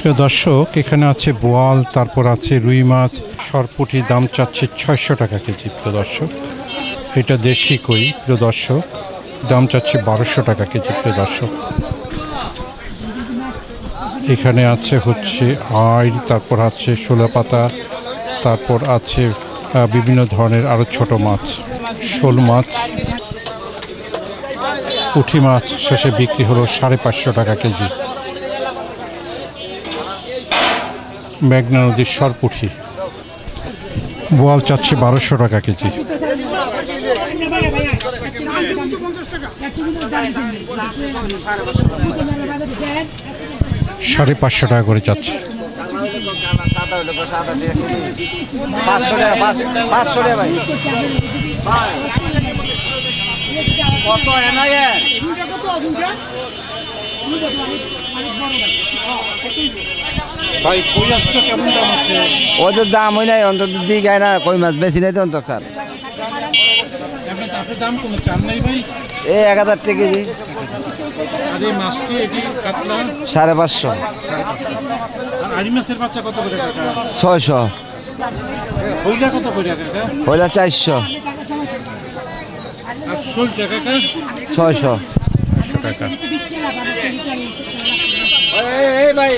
প্রিয় দর্শক, এখানে আছে বোয়াল, তারপর আছে রুই মাছ, সরপুঁটি, দাম চাচ্ছে 600 টাকা কেজি। প্রিয় দর্শক, এটা দেশি কই। প্রিয় দর্শক, দাম চাচ্ছে 1200 টাকা কেজি। প্রিয় দর্শক, এখানে আছে হচ্ছে আইল, তারপর আছে শোলা পাতা, তারপর আছে বিভিন্ন ধরনের আরও ছোট মাছ, শোল মাছ, পুঁটি মাছ শেষে বিক্রি হলো 550 টাকা কেজি। মেঘনা নদীর সরপুঁটি বোয়াল চাচ্ছে 1200 টাকা কেজি। 550 টাকা করে চাচ্ছে। ভাই কই মাছটা কেমন দাম আছে? ওদের দাম হয় নাই, অন্তত দিই গায় না, কই মাছ বেশি নাই তো অন্তত স্যার। দাম কোনো চান নাই ভাই? এই 1000 টাকা কেজি। আর এই মাছটি এটি কাতলা 550। আর আড়ি মাছের বাচ্চা কত করে কাকা? 600। হইলা কত করে কাকা? হইলা 400। আর শোলটা কাকা? 600 টাকা। এই ভাই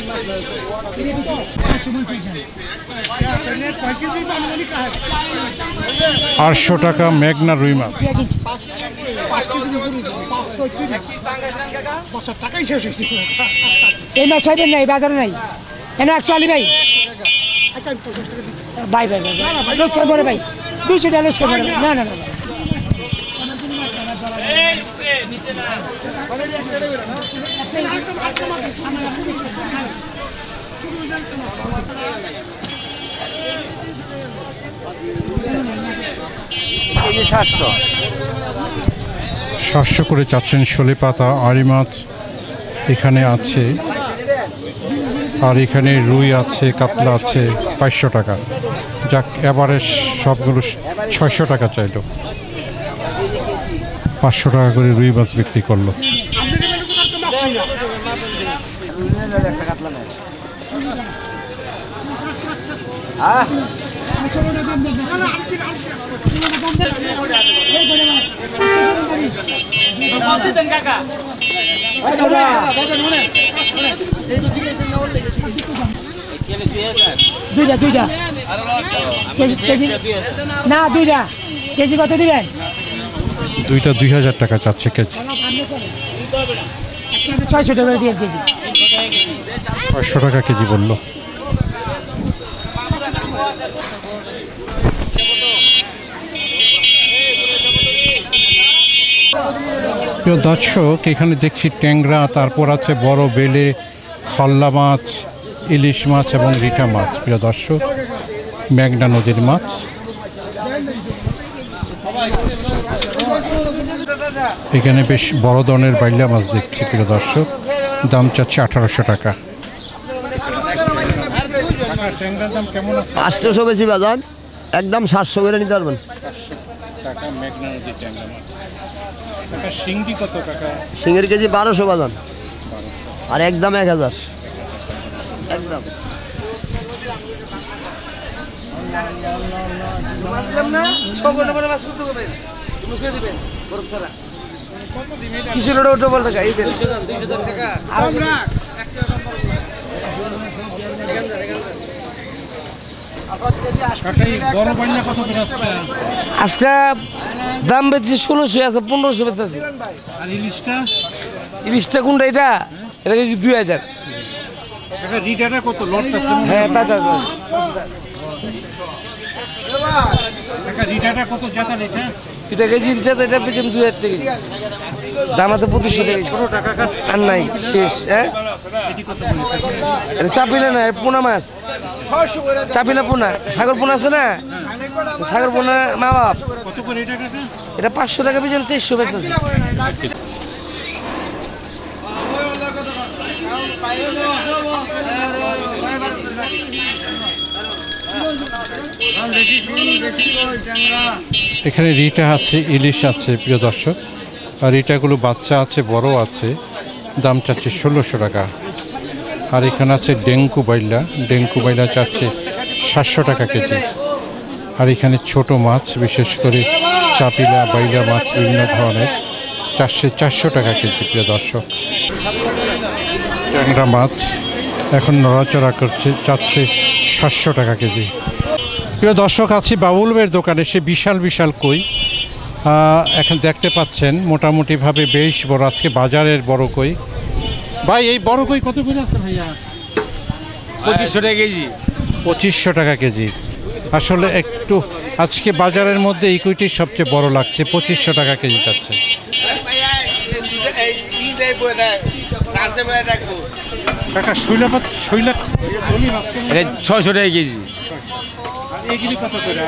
800 টাকা মেঘনা রুই মাছ। এই মাছ পাইবেন নাই, বাজারে নাই। এনে 140 ভাই। ভাই ভাই ভাই লস করে বড় ভাই 200 টাকা লস করে। না না না কেজি 700। 700 করে চাচ্ছেন শোলে পাতা, আড়ি মাছ এখানে আছে, আর এখানে রুই আছে, কাতলা আছে 500 টাকা। যাক, এবারে সবগুলো 600 টাকা চাইলো, 500 টাকা করে রুই মাছ বিক্রি করলো। দুইটা কেজি না, দুইটা কেজি কত দিবেন? দুইটা 2000 টাকা চাচ্ছে কেজি। 600 টাকা দিয়ে কেজি। 500 টাকা কেজি বললো। প্রিয় দর্শক, এখানে দেখছি ট্যাংরা, তারপর আছে বড় বেলে, খল্লা মাছ, ইলিশ মাছ এবং রিঠা মাছ। প্রিয় দর্শক, মেঘনা নদীর মাছ। এখানে বেশ বড় ধরনের বাইলা মাছ দেখছি। প্রিয় দর্শক, দাম চাচ্ছে 1800 টাকা। ট্যাংরার দাম কেমন আছে? 800 বেশি বাজার, একদম 700 করে নিতে পারবেন। টাকা মেঘনা নদীর ট্যাংরা মাছ। কাকা শিংটি কত কাকা? সিঙ্গের কেজি 1200 বাজার, আর একদম 1000 একদম। আজকে দাম বেশি 1600 আছে, 1500 বেচতেছে। আর ইলিশটা? ইলিশটা কোনটা? এটা এটা কেজি 2000। রিটাটা কত? লটটা? হ্যাঁ, তাজা। রিটাটা কত জাতা? এটা এটা কেজি দিতে, এটা পেয়েছেন 2000 টাকা কেজি। দাম আছে 2500 টাকা। ছোট টাকা আর নাই, শেষ। হ্যাঁ, এটা চাপিলা না, পোনা মাছ। চাপিলা পোনা, সাগর পোনা আছে না, সাগর পোনা মা বাপ। কত করে এটা কাকা? এটা 500 টাকা পেয়েছেন, 400 বেচতেছে। এখানে রিটা আছে, ইলিশ আছে। প্রিয় দর্শক, আর রিটাগুলো বাচ্চা আছে, বড় আছে। দাম চাচ্ছে 1600 টাকা। আর এখানে আছে ডেঙ্কু বাইলা চাচ্ছে 700 টাকা কেজি। আর এখানে ছোট মাছ, বিশেষ করে চাপিলা বাইলা মাছ বিভিন্ন ধরনের 400 টাকা কেজি প্রিয় দর্শক। ট্যাংরা মাছ এখন নড়াচড়া করছে, চাচ্ছে 700 টাকা কেজি। প্রিয় দর্শক, আছি বাবুল ভাইয়ের দোকানে। সে বিশাল বিশাল কই এখন দেখতে পাচ্ছেন, মোটামুটিভাবে বেশ বড়। আজকে বাজারের বড় কই। ভাই এই বড় কই কত করে আছে ভাইয়া? 2500 টাকা কেজি। 2500 টাকা কেজি। আসলে একটু আজকে বাজারের মধ্যে এই কইটি সবচেয়ে বড় লাগছে, 2500 টাকা কেজি যাচ্ছে। কাকা শৈলা 600 টাকা কেজি। এগুলি কত করে?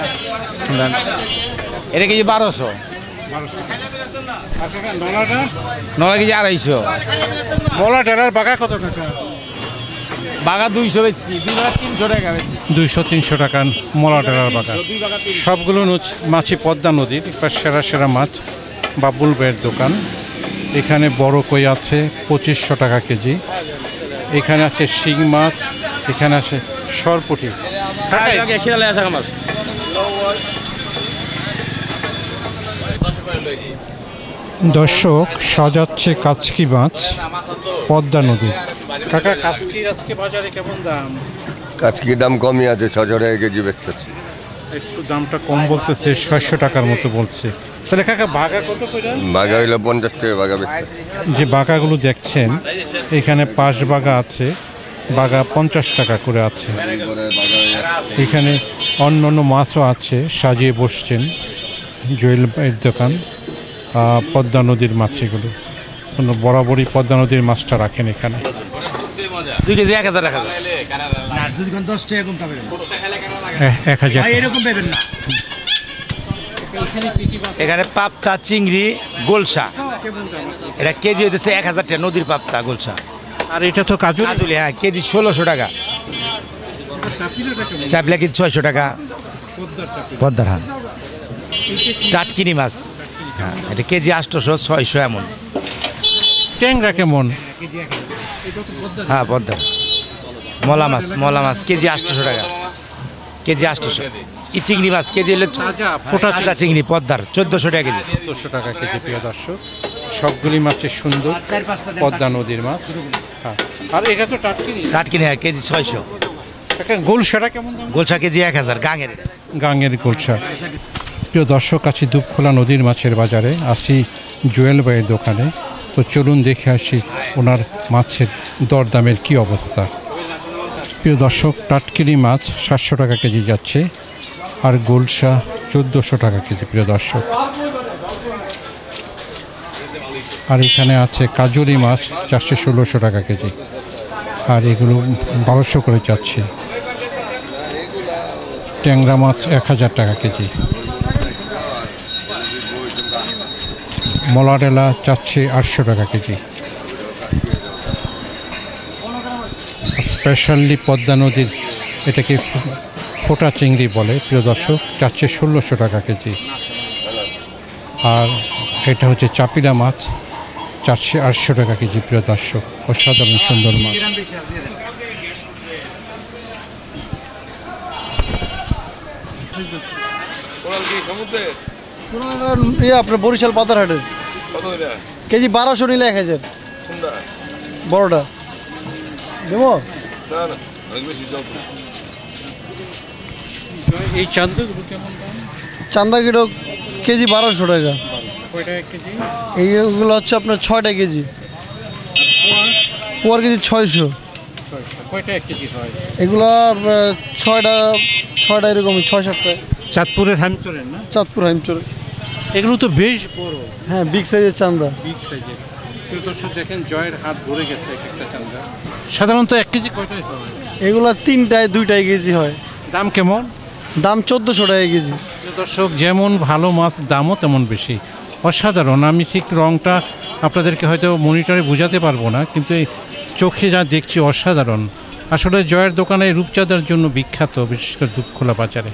এটা কেজি 1200। 1200 টাকা। আর কাকা নলাটা? নলা কেজি 250। মলা ডেলার বাগা কত টাকা? বাগা 200 বেচছি, 2 বাগা 300 টাকা বেচছি। 200-300 টাকা মলা ডেলার বাগা। সবগুলো মাছই পদ্মা নদীর একটা সেরা সেরা মাছ। বাবুল ভাইয়ের দোকান। এখানে বড় কই আছে 2500 টাকা কেজি। এখানে আছে শিং মাছ, এখানে আছে সরপুঁটি। খেয়ালে আসা আমার দর্শক সাজাচ্ছে কাচকি মাছ পদ্মা নদী। কাকা কাচকির আজকে বাজারে কেমন দাম? কাচকির দাম কমই আছে, 600 টাকা কেজি বেচতেছি। একটু দামটা কম বলতেছে, 600 টাকার মতো বলছে। তাহলে কাকা বাগা কত করে? বাঘা হইলে 50 টাকা বাঘা বেচতে। যে বাগাগুলো দেখছেন এখানে 5 বাগা আছে, বাগা 50 টাকা করে আছে। এখানে অন্য অন্য মাছও আছে, সাজিয়ে বসছেন। জুয়েল ভাইয়ের দোকান। পদ্মা নদীর মাছ এগুলো, বরাবরই পদ্মা নদীর মাছটা রাখেন এখানে। 2 কেজি 1000 টাকা। 10 টাকা কম পাবেন 1000 এরকম পাবেন না। এখানে পাবদা, চিংড়ি, গোলসা। এটা কেজি হইতেছে 1000 টাকা, নদীর পাবদা গোলসা। আর এটা তো কাজু। কাজুলি, হ্যাঁ, কেজি 1600 টাকা। চাপলা কেজি 600 টাকা। পদ্মার, হ্যাঁ। টাটকিনি মাছ, হ্যাঁ, এটা কেজি 800, 600 এমন। ট্যাংরা কেমন? হ্যাঁ, পদ্মার। মলা মাছ কেজি 800 টাকা। কেজি 800। এই চিংড়ি মাছ কেজি হলে তাজা চিংড়ি পদ্মার 1400 টাকা কেজি। 1400 টাকা কেজি প্রিয় দর্শক। সবগুলি মাছের সুন্দর পদ্মা নদীর মাছ। হ্যাঁ, আর এটা তো টাটকিনি, হ্যাঁ, কেজি 600। একটা গোলসাটা কেমন দাম? গোলসা কেজি 1000 গাঙের গোলসা। প্রিয় দর্শক, আছি দুপখোলা নদীর মাছের বাজারে, আসি জুয়েল ভাইয়ের দোকানে। তো চলুন দেখে আসি ওনার মাছের দরদামের কি অবস্থা। প্রিয় দর্শক, টাটকিনি মাছ 700 টাকা কেজি যাচ্ছে, আর গোলসা 1400 টাকা কেজি প্রিয় দর্শক। আর এখানে আছে কাজলি মাছ 400-1600 টাকা কেজি, আর এগুলো 1200 করে যাচ্ছে। ট্যাংরা মাছ 1000 টাকা কেজি। মলাডেলা চাচ্ছে 800 টাকা কেজি। স্পেশালি পদ্মা নদীর এটাকে ফোটা চিংড়ি বলে প্রিয় দর্শক, চাচ্ছে 1600 টাকা কেজি। আর এটা হচ্ছে চাপিলা মাছ, চাচ্ছে 800 টাকা কেজি প্রিয় দর্শক। অসাধারণ সুন্দর মাছ। আপনার বরিশাল পাতারহাটের কেজি 1200 নিলে 1000। বড়টা দেবো। এই চান্দগুলো কেমন দাম? চান্দা কিলো কেজি 1200 টাকা। এইগুলো হচ্ছে আপনার 6টা কেজি। Poor KG 600। এগুলো 6টা এরকমই 6-7টা। চাঁদপুরের হামচরের না? চাঁদপুর হাইমচরের। এগুলো তো বেশ বড়। হ্যাঁ, বিগ সাইজের চান্দা। বিগ সাইজের। দর্শক দেখেন জয়ের হাত ভরে গেছে এক একটা চান্দা। সাধারণত 1 কেজি কয়টাই হয়? এগুলো 3টায় 2টায় কেজি হয়। দাম কেমন? দাম 1400 টাকা কেজি। দর্শক, যেমন ভালো মাছ দামও তেমন বেশি। অসাধারণ। আমি ঠিক রংটা আপনাদেরকে হয়তো মনিটরে বোঝাতে পারবো না, কিন্তু এই চোখে যা দেখছি অসাধারণ। আসলে জয়ের দোকানে রূপচাঁদার জন্য বিখ্যাত, বিশেষ করে দুপখোলা বাজারে।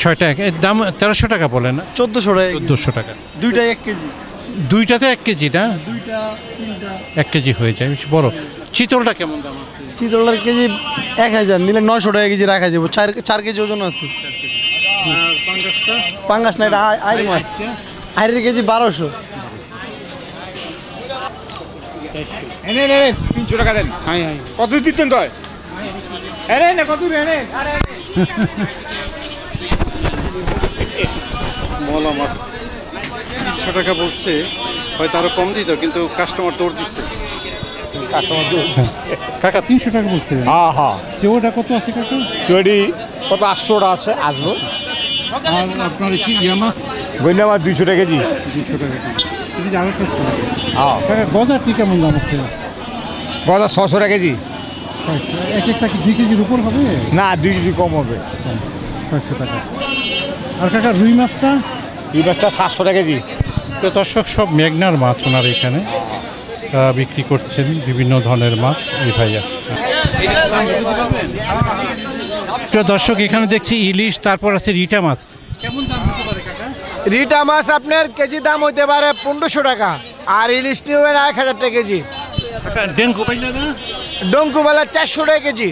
6টা এর দাম 1300 টাকা বলে না? 1400 টাকা। 1400 টাকা। 2টায় 1 কেজি। 2টাতে 1 কেজি না? 2টা 3টা 1 কেজি হয়ে যায়, বেশ বড়। চিতলটা কেমন দাম আছে? চিতলের কেজি 1000, নিলে 900 টাকা কেজি রাখা যাবে। 4 কেজি ওজন আছে। আর পাঙ্গাসটা? পাঙ্গাস না, এটা আইর মাছ। আইরের কেজি 1200। 300 টাকা দেন। কত দিতেন তো? মলা মাছ 300 টাকা বলছে, হয়তো আরো কম দিত, কিন্তু কাস্টমার দৌড় দিচ্ছে। কাকা 300 টাকা বলছে। হ্যাঁ হ্যাঁ, চেওটা কত আছে কাকা? চুয়াডি কত 800 আছে আসবো। আর আপনার কি ইয়া মাছ? গইনা মাছ 200 টাকা কেজি। 200 টাকা কেজি। কেজি আরো সস্তা। হ্যাঁ, কাকা গজাটি কেমন দাম হচ্ছে? গজা 600 টাকা কেজি। এক একটা কি 2 কেজির উপর হবে? না, 2 কেজি কম হবে। 600 টাকা। আর কাকা রুই মাছটা? এই মাছটা 700 টাকা কেজি। তো দর্শক, সব মেঘনার মাছ ওনার এখানে বিক্রি করছেন, বিভিন্ন ধরনের মাছ। এই ভাইয়া তো দর্শক, এখানে দেখছি ইলিশ, তারপর আছে রিটা মাছ। কেমন দাম হতে পারে কাকা? রিটা মাছ আপনার কেজি দাম হইতে পারে 1500 টাকা, আর ইলিশ নেবেন 1000 টাকা কেজি। কাকা ডেঙ্গু পাইলে না? ডঙ্কু বেলা 400 টাকা কেজি।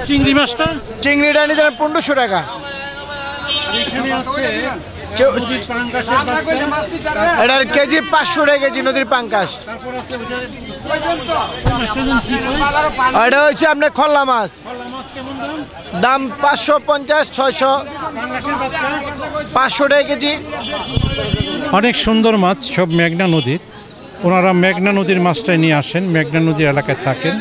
চিংড়ি মাছটা? চিংড়িটা নিতে 1500 টাকা। এখানে আছে নদীর পাঙ্গাসের বাচ্চা। এটার কেজি 500 টাকা কেজি, নদীর পাঙ্কাশ। তারপর আছে ওটা মাছটা যেন কি কয়? এটা হচ্ছে আপনার খল্লা মাছ। খলা মাছ কেমন দাম? দাম 550, 600, পাঙ্গাসের বাচ্চা? 500 টাকা কেজি। অনেক সুন্দর মাছ, সব মেঘনা নদীর। ওনারা মেঘনা নদীর মাছটাই নিয়ে আসেন, মেঘনা নদীর এলাকায় থাকেন।